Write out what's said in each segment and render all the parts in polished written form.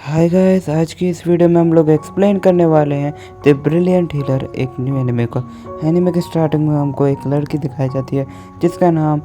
Hi guys, आज की इस वीडियो में हम लोग एक्सप्लेन करने वाले हैं द ब्रिलियंट हीलर, एक न्यू एनिमे को। एनिमे के स्टार्टिंग में हमको एक लड़की दिखाई जाती है जिसका नाम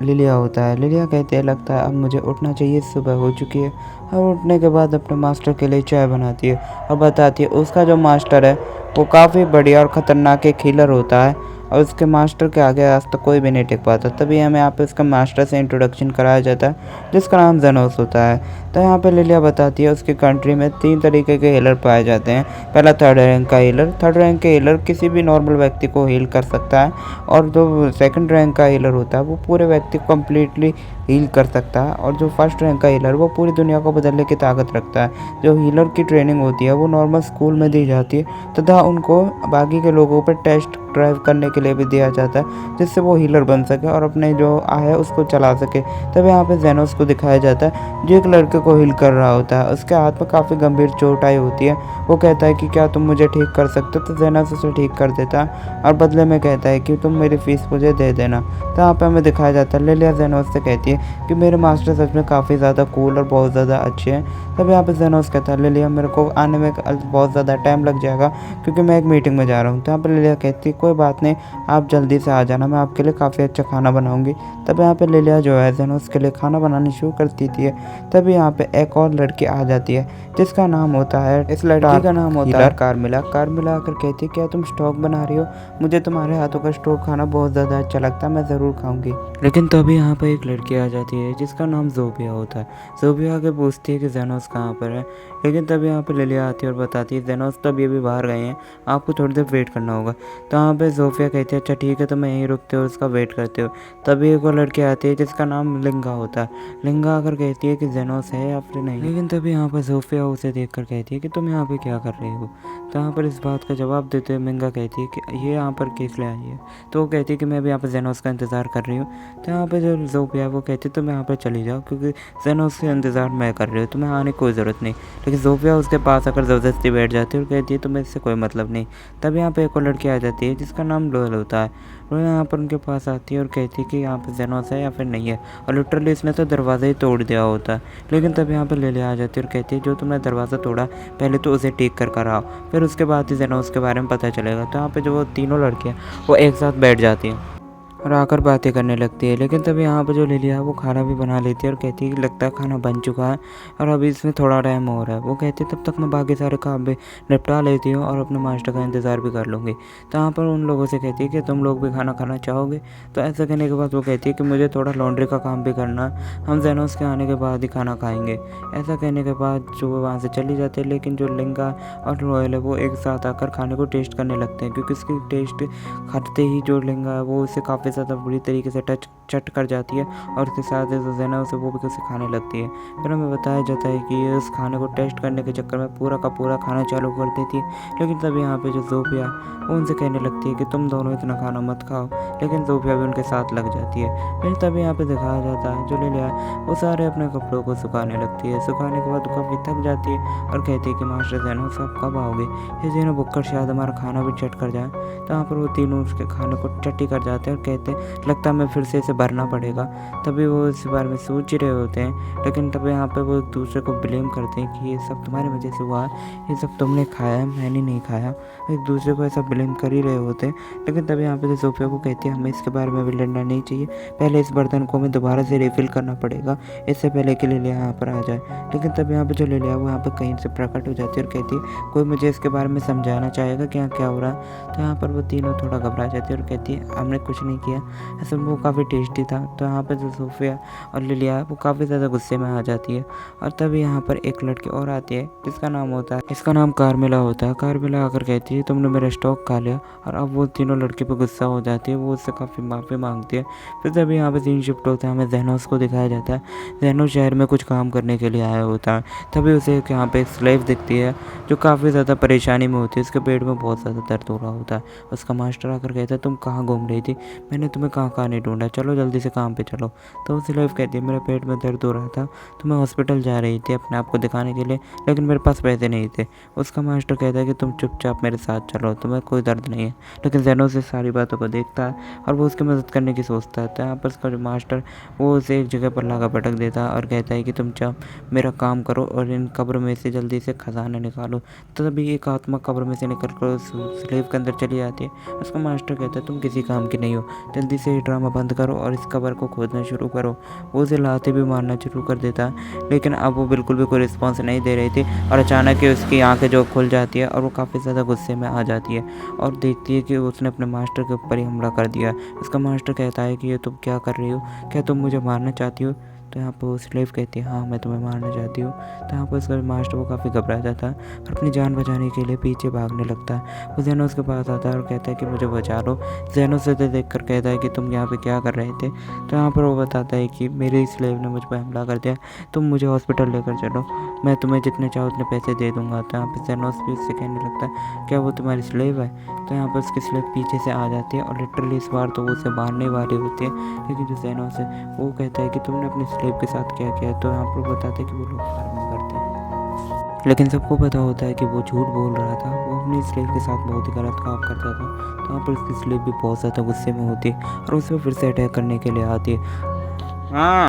लिलिया होता है। लिलिया कहते हैं लगता है अब मुझे उठना चाहिए, सुबह हो चुकी है। और उठने के बाद अपने मास्टर के लिए चाय बनाती है और बताती है उसका जो मास्टर है वो काफ़ी बढ़िया और ख़तरनाक एक हीलर होता है और उसके मास्टर के आगे आज तक कोई भी नहीं टिक पाता। तभी हमें यहाँ पे उसका मास्टर से इंट्रोडक्शन कराया जाता है जिसका नाम जेनोस होता है। तो यहाँ पे लिलिया बताती है उसकी कंट्री में 3 तरीके के हीलर पाए जाते हैं। पहला थर्ड रैंक का हीलर। थर्ड रैंक के हीलर किसी भी नॉर्मल व्यक्ति को हील कर सकता है और जो सेकंड रैंक का हीलर होता है वो पूरे व्यक्ति को कम्प्लीटली हील कर सकता है। और जो फर्स्ट रैंक का हीलर वो पूरी दुनिया को बदलने की ताकत रखता है। जो हीलर की ट्रेनिंग होती है वो नॉर्मल स्कूल में दी जाती है तथा उनको बाकी के लोगों पर टेस्ट ड्राइव करने के लिए भी दिया जाता है जिससे वो हीलर बन सके और अपने जो है उसको चला सके। तब यहाँ पे जेनोस को दिखाया जाता है जो एक लड़के को हील कर रहा होता है। उसके हाथ में काफ़ी गंभीर चोट आई होती है। वो कहता है कि क्या तुम मुझे ठीक कर सकते हो, तो जेनोस उसे ठीक कर देता है और बदले में कहता है कि तुम मेरी फीस मुझे दे देना। तो यहाँ पे हमें दिखाया जाता है लिलिया जेनोस से कहती है कि मेरे मास्टर सच में काफ़ी ज़्यादा कूल और बहुत ज़्यादा अच्छे हैं। तब यहाँ पे जेनोस कहता है लिलिया मेरे को आने में बहुत ज़्यादा टाइम लग जाएगा क्योंकि मैं एक मीटिंग में जा रहा हूँ। तो यहाँ पर लिलिया कहती है कोई बात नहीं, आप जल्दी से आ जाना, मैं आपके लिए काफ़ी अच्छा खाना बनाऊंगी। तब यहाँ पे लिलिया जो है जेनोस के लिए खाना बनानी शुरू कर देती है। तभी यहाँ पे एक और लड़की आ जाती है जिसका नाम होता है, इस लड़की का नाम होता है कार्मिला। कार्मिला आकर कहती है क्या तुम स्टोक बना रही हो, मुझे तुम्हारे हाथों का स्टोक खाना बहुत ज़्यादा अच्छा लगता है, मैं ज़रूर खाऊंगी। लेकिन तभी यहाँ पर एक लड़की आ जाती है जिसका नाम जोबिया होता है। जोबिया आके पूछती है कि जेनोस कहाँ पर है। लेकिन तभी यहाँ पे लिलिया आती है और बताती है जेनोस तो अभी बाहर गए हैं, आपको थोड़ी देर वेट करना होगा। तो यहाँ पे जोफिया कहती है अच्छा ठीक है, तो मैं यहीं रुकते हो उसका वेट करते हो। तभी एक और लड़की आती है जिसका नाम लिंगा होता है। लिंगा आकर कहती है कि जेनोस है या फिर नहीं। लेकिन तभी यहाँ पर जोफिया उसे देखकर कहती है कि तुम यहाँ पे क्या कर रहे हो। तो यहाँ पर इस बात का जवाब देते हुए मिंगा कहती है कि ये यहाँ पर किस लिए आई है। तो वो कहती है कि मैं भी यहाँ पर जेनोस का इंतज़ार कर रही हूँ। तो यहाँ पर जो जोफिया है वो कहती है तुम यहाँ पर चली जाओ क्योंकि जेनोस का इंतज़ार मैं कर रही हूँ, तुम्हें आने की कोई ज़रूरत नहीं। लेकिन जोफिया उसके पास आकर ज़बरदस्ती बैठ जाती है और कहती है तुम्हें इससे कोई मतलब नहीं। तब यहाँ पे एक और लड़की आ जाती है जिसका नाम लोयल होता है। वो यहाँ पर उनके पास आती है और कहती है कि यहाँ पे जेनोस है या फिर नहीं है। और लिटरली इसने तो दरवाज़ा ही तोड़ दिया होता है। लेकिन तब यहाँ पे लिलिया आ जाती है और कहती है जो तुमने दरवाज़ा तोड़ा पहले तो उसे ठीक कर आओ, फिर उसके बाद ही जेनोस के बारे में पता चलेगा। तो यहाँ पे जो वो तीनों लड़कियाँ वो एक साथ बैठ जाती हैं और आकर बातें करने लगती है। लेकिन तभी यहाँ पर जो लिलिया है वो खाना भी बना लेती है और कहती है कि लगता है खाना बन चुका है और अभी इसमें थोड़ा टाइम हो रहा है। वो कहती है तब तक मैं बाकी सारे काम भी निपटा लेती हूँ और अपने मास्टर का इंतज़ार भी कर लूँगी। तो यहाँ पर उन लोगों से कहती है कि तुम लोग भी खाना खाना चाहोगे। तो ऐसा कहने के बाद वो कहती है कि मुझे थोड़ा लॉन्ड्री का काम भी करना है, हम जेनोस के आने के बाद ही खाना खाएँगे। ऐसा कहने के बाद जो वो वहाँ से चली जाती है। लेकिन जो लिंगा और रॉयल है वो एक साथ आकर खाने को टेस्ट करने लगते हैं क्योंकि उसकी टेस्ट खाते ही जो लिंगा है वो उसे काफ़ी ज़्यादा बुरी तरीके से चट कर जाती है और उसके साथ जो जेनोस है वो भी उसे खाने लगती है। फिर हमें बताया जाता है कि ये उस खाने को टेस्ट करने के चक्कर में पूरा का पूरा खाना चालू कर देती है। लेकिन तभी यहाँ पे जो जोफिया वो उनसे कहने लगती है कि तुम दोनों इतना खाना मत खाओ। लेकिन जोफिया भी उनके साथ लग जाती है। फिर तभी यहाँ पे दिखाया जाता है जो लिलिया वो सारे अपने कपड़ों को सुखाने लगती है। सुखाने के बाद वो काफ़ी थक जाती है और कहती है कि मास्टर जेनोस आप कब आओगे, ये तीनों भुक्कड़ शायद हमारा खाना भी चट कर जाए। तो यहाँ पर वो तीनों उसके खाने को चट्टी कर जाते हैं और कहते हैं लगता है मैं फिर से इसे भरना पड़ेगा। तभी वो इस बारे में सोच ही रहे होते हैं। लेकिन तभी यहाँ पे वो एक दूसरे को ब्लेम करते हैं कि ये सब तुम्हारी वजह से हुआ है, ये सब तुमने खाया है, मैंने नहीं खाया। एक दूसरे को ऐसा ब्लेम कर ही रहे होते हैं। लेकिन तभी यहाँ पे सोफिया को कहती है हमें इसके बारे में भी लड़ना नहीं चाहिए, पहले इस बर्तन को हमें दोबारा से रिफ़िल करना पड़ेगा इससे पहले कि लिलिया यहाँ पर आ जाए। लेकिन तब यहाँ पर जो लिलिया वो यहाँ पर कहीं से प्रकट हो जाती है और कहती है कोई मुझे इसके बारे में समझाना चाहेगा कि यहाँ क्या हो रहा है। तो यहाँ पर वो तीनों थोड़ा घबरा जाती है और कहती है हमने कुछ नहीं किया, ऐसा वो काफ़ी टेस्टी था। तो यहाँ पर जो सोफिया और लिलिया वो काफ़ी ज़्यादा गुस्से में आ जाती है। और तभी यहाँ पर एक लड़की और आती है जिसका नाम होता है, इसका नाम कार्मिला होता है। कार्मिला आकर कहती है तुमने मेरा स्टॉक खा लिया। और अब वो तीनों लड़की पर गुस्सा हो जाती है, वो उससे काफ़ी माफ़ी मांगती है। फिर तभी यहाँ पर सीन शिफ्ट होता है, हमें जेनोस को दिखाया जाता है। जेनोस शहर में कुछ काम करने के लिए आया होता है। तभी उसे यहाँ पर एक स्लेव दिखती है जो काफ़ी ज़्यादा परेशानी में होती है, उसके पेट में बहुत ज़्यादा दर्द हो रहा होता है। उसका मास्टर आकर कहता है तुम कहाँ घूम रही थी, मैंने तुम्हें कहाँ कहाँ नहीं ढूंढा, चलो जल्दी से काम पे चलो। तो वो स्लेव कहती है मेरे पेट में दर्द हो रहा था तो मैं हॉस्पिटल जा रही थी अपने आप को दिखाने के लिए, लेकिन मेरे पास पैसे नहीं थे। उसका मास्टर कहता है कि तुम चुपचाप मेरे साथ चलो, तुम्हें कोई दर्द नहीं है। लेकिन जेनोस इस सारी बातों को देखता है और वो उसकी मदद करने की सोचता है। तो यहाँ पर उसका जो मास्टर वो उसे एक जगह पर लाकर पटक देता है और कहता है कि तुम चाह मेरा काम करो और इन कब्र में से जल्दी से खजाना निकालो। तो तभी एक आत्मा कब्र में से निकल कर उस स्लेव के अंदर चली जाती है। उसका मास्टर कहता है तुम किसी काम की नहीं हो, जल्दी से ये ड्रामा बंद करो और इस कब्र को खोदना शुरू करो। वो उसे लाते भी मारना शुरू कर देता है, लेकिन अब वो बिल्कुल भी कोई रिस्पॉन्स नहीं दे रही थी। और अचानक ही उसकी आंखें जो खुल जाती है और वो काफ़ी ज़्यादा गुस्से में आ जाती है और देखती है कि उसने अपने मास्टर के ऊपर ही हमला कर दिया। उसका मास्टर कहता है कि ये तुम क्या कर रही हो, क्या तुम मुझे मारना चाहती हो। तो यहाँ पर वो स्लेव कहती है हाँ मैं तुम्हें मारना चाहती हूँ। तो यहाँ पर उसका मास्टर वो काफ़ी घबरा जाता है और अपनी जान बचाने के लिए पीछे भागने लगता है। वो जेनोस के पास आता है और कहता है कि मुझे बचा लो। जेनोस उसे देख कर कहता है कि तुम यहाँ पे क्या कर रहे थे। तो यहाँ पर वो बताता है कि मेरे स्लेव ने मुझ पर हमला कर दिया, तुम मुझे हॉस्पिटल लेकर चलो, मैं तुम्हें जितने चाहो उतने पैसे दे दूंगा। तो यहाँ पर जेनोस भी उससे कहने लगता है क्या वो तुम्हारी स्लेव है। तो यहाँ पर उसकी स्लेव पीछे से आ जाती है और लिटरली इस बार तो वो उसे मारने वाली होती है, लेकिन जो जेनोस है वो कहता है कि तुमने अपने स्लेव के साथ क्या किया। तो यहाँ पर बताते हैं कि वो लोग फार्मिंग करते हैं, लेकिन सबको पता होता है कि वो झूठ बोल रहा था, वो अपनी स्लेव के साथ बहुत ही गलत काम करता था। तो यहाँ पर उसकी स्लेव भी बहुत ज़्यादा गुस्से में होती है और उसे फिर से अटैक करने के लिए आती है।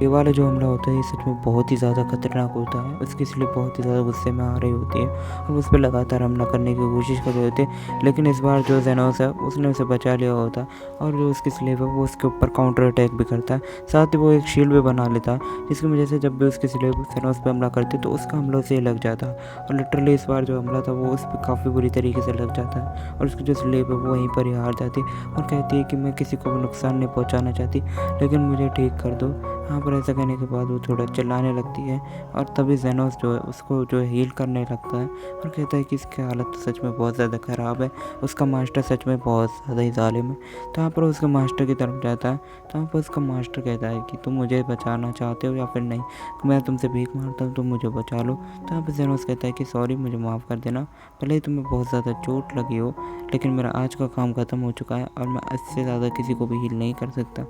ये वाला जो हमला होता है ये सच में बहुत ही ज़्यादा खतरनाक होता है। उसकी स्लेव बहुत ही ज़्यादा गुस्से में आ रही होती है और उस पर लगातार हमला करने की कोशिश कर रहे होते हैं, लेकिन इस बार जो जेनोस है उसने उसे बचा लिया होता है और जो उसकी स्लेव है वो उसके ऊपर काउंटर अटैक भी करता है। साथ ही वो एक शील्ड भी बना लेता है जिसकी वजह से जब भी उसकी स्लेव जेनोस पर हमला करती तो उसका हमला उसे लग जाता है। और लिटरली इस बार जो हमला था वो उस पर काफ़ी बुरी तरीके से लग जाता है और उसकी जो स्लेव है वो वहीं पर ही हार जाती है और कहती है कि मैं किसी को भी नुकसान नहीं पहुँचाना चाहती, लेकिन मुझे ठीक कर दो। यहाँ पर ऐसा कहने के बाद वो थोड़ा चिल्लाने लगती है और तभी जेनोस जो है उसको जो है हील करने लगता है और कहता है कि इसकी हालत तो सच में बहुत ज़्यादा ख़राब है, उसका मास्टर सच में बहुत ज़्यादा ही ज़ालिम है। तो यहाँ पर उसके मास्टर की तरफ जाता है। तो यहाँ पर उसका मास्टर कहता है कि तुम मुझे बचाना चाहते हो या फिर नहीं, मैं तुमसे भीख मांगता हूँ, तुम मुझे बचा लो। तो यहाँ पर जेनोस कहता है कि सॉरी मुझे माफ़ कर देना, भले ही तुम्हें बहुत ज़्यादा चोट लगी हो, लेकिन मेरा आज का काम ख़त्म हो चुका है और मैं इससे ज़्यादा किसी को भी हील नहीं कर सकता।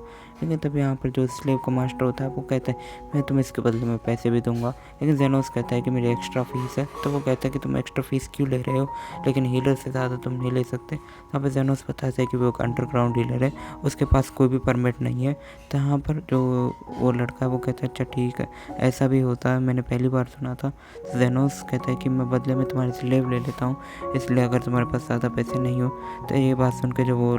लेकिन तभी यहाँ पर जो स्लेव का मास्टर होता है वो कहता है मैं तुम्हें इसके बदले में पैसे भी दूंगा। लेकिन जेनोस कहता है कि मेरी एक्स्ट्रा फीस है। तो वो कहता है कि तुम एक्स्ट्रा फीस क्यों ले रहे हो, लेकिन हीलर से ज़्यादा तुम नहीं ले सकते। यहाँ पर जेनोस बताता है कि वो एक अंडरग्राउंड हीलर है, उसके पास कोई भी परमिट नहीं है। तो यहाँ पर जो वो लड़का है वो कहता है अच्छा ठीक है, ऐसा भी होता है, मैंने पहली बार सुना था। तो जेनोस कहता है कि मैं बदले में तुम्हारी स्लेव ले लेता हूँ, इसलिए अगर तुम्हारे पास ज़्यादा पैसे नहीं हो। तो ये बात सुन के जो वो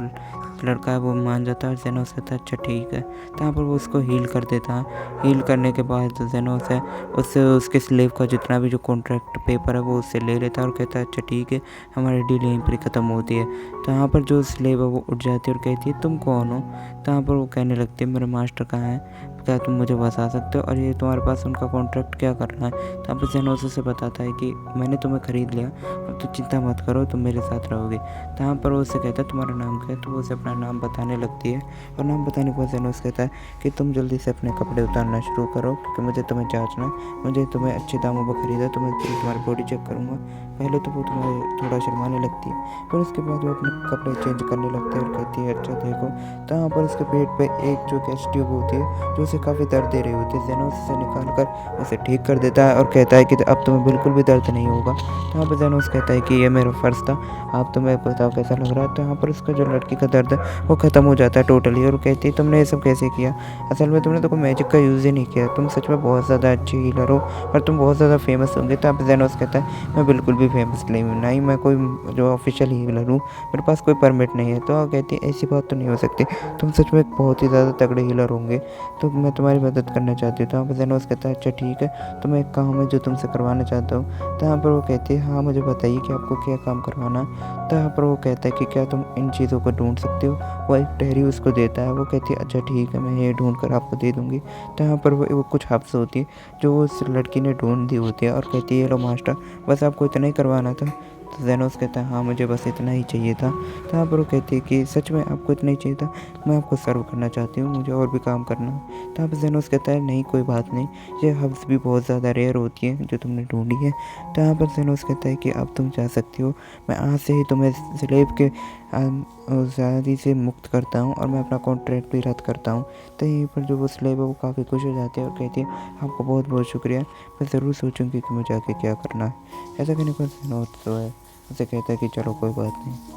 लड़का है वो मान जाता है और जेनोस कहता है अच्छा ठीक है। तो यहाँ पर वो उसको हील कर देता है। हील करने के बाद जो जेनोस है उससे उसके स्लेव का जितना भी जो कॉन्ट्रैक्ट पेपर है वो उससे ले लेता है और कहता है अच्छा ठीक है, हमारी डील यहीं पर ख़त्म होती है। तो यहाँ पर जो स्लेव है वो उठ जाती है और कहती है तुम कौन हो। तो यहाँ पर वो कहने लगती है मेरे मास्टर कहाँ है, क्या तुम मुझे बता सकते हो और ये तुम्हारे पास उनका कॉन्ट्रैक्ट क्या करना है। तो यहाँ पर जेनोस उसे बताता है कि मैंने तुम्हें ख़रीद लिया, अब तो चिंता मत करो, तुम मेरे साथ रहोगे। तो यहाँ पर वो उससे कहता है तुम्हारा नाम क्या है। तो वो उसे अपना नाम बताने लगती है और नाम बताने के बाद जेनोस कहता है कि तुम जल्दी से अपने कपड़े उतारना शुरू करो क्योंकि मुझे तुम्हें जांचना है, मुझे तुम्हें अच्छे दामों पर ख़रीदा तो मैं तुम्हारी बॉडी चेक करूँगा। पहले तो वो तुम्हें थोड़ा शर्माने लगती है, फिर उसके बाद वो अपने कपड़े चेंज करने लगते हैं और कहती है अच्छा देखो। तो यहाँ पर उसके पेट पे एक जो गैस ट्यूब होती है जो उसे काफ़ी दर्द दे रही होती है, जेनोस उसे निकाल कर उसे ठीक कर देता है और कहता है कि अब तुम्हें बिल्कुल भी दर्द नहीं होगा। तो यहाँ पर जेनोस कहता है कि ये मेरा फ़र्ज़ था, आप तुम्हें बताओ कैसा लग रहा है। तो यहाँ पर उसका जो लड़की का दर्द है वो ख़त्म हो जाता है टोटली और कहती है तुमने ये सब कैसे किया, असल में तुमने तो कोई मैजिक का यूज़ ही नहीं किया, तुम सच में बहुत ज़्यादा अच्छी हीलर हो और तुम बहुत ज़्यादा फेमस होंगे। तो अब जेनोस कहता है मैं बिल्कुल भी फेमस नहीं हूँ, ना ही मैं कोई जो ऑफिशियल हीलर हूँ, मेरे पास कोई परमिट नहीं है। तो कहती है ऐसी बात तो नहीं हो सकती, तुम सच में बहुत ही ज़्यादा तगड़े हीलर होंगे, तो मैं तुम्हारी मदद करना चाहती हूँ। तो यहाँ पर जेनोस कहता है अच्छा ठीक है, तो मैं एक काम है जो तुमसे करवाना चाहता हूँ। तो यहाँ पर वो कहती है हाँ मुझे बताइए कि आपको क्या काम करवाना है। तो यहाँ पर वो कहता है कि क्या तुम इन चीज़ों को ढूंढ सकते हो। वो एक डायरी उसको देता है, वो कहती है अच्छा ठीक है, मैं ये ढूंढ कर आपको दे दूँगी। तो यहाँ पर वो कुछ हफ्स होती है जो उस लड़की ने ढूंढ दी होती है और कहती है ये लो मास्टर, बस आपको इतना ही करवाना था। तो जेनोस कहता है हाँ मुझे बस इतना ही चाहिए था। तो यहाँ पर वो कहती है कि सच में आपको इतना ही चाहिए था, मैं आपको सर्व करना चाहती हूँ, मुझे और भी काम करना है। तो यहाँ पर जेनोस कहता है नहीं कोई बात नहीं, ये हब्स भी बहुत ज़्यादा रेयर होती हैं जो तुमने ढूंढी है। तो यहाँ पर जेनोस कहता है कि अब तुम जा सकती हो, मैं आज से ही तुम्हें स्लेव के उस आज़ादी से मुक्त करता हूँ और मैं अपना कॉन्ट्रैक्ट भी रद्द करता हूँ। तो यहीं पर जो वो स्लेव है वो काफ़ी खुश हो जाती है और कहती है आपका बहुत बहुत शुक्रिया, मैं ज़रूर सोचूंगी कि मुझे आगे क्या करना है। ऐसा करने पर ज़ेनोथ जो है उसे कहता है कि चलो कोई बात नहीं।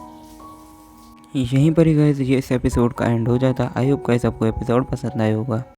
यहीं पर ही गाइस ये इस एपिसोड का एंड हो जाता है। आई होप गाइस आपको एपिसोड पसंद आया होगा।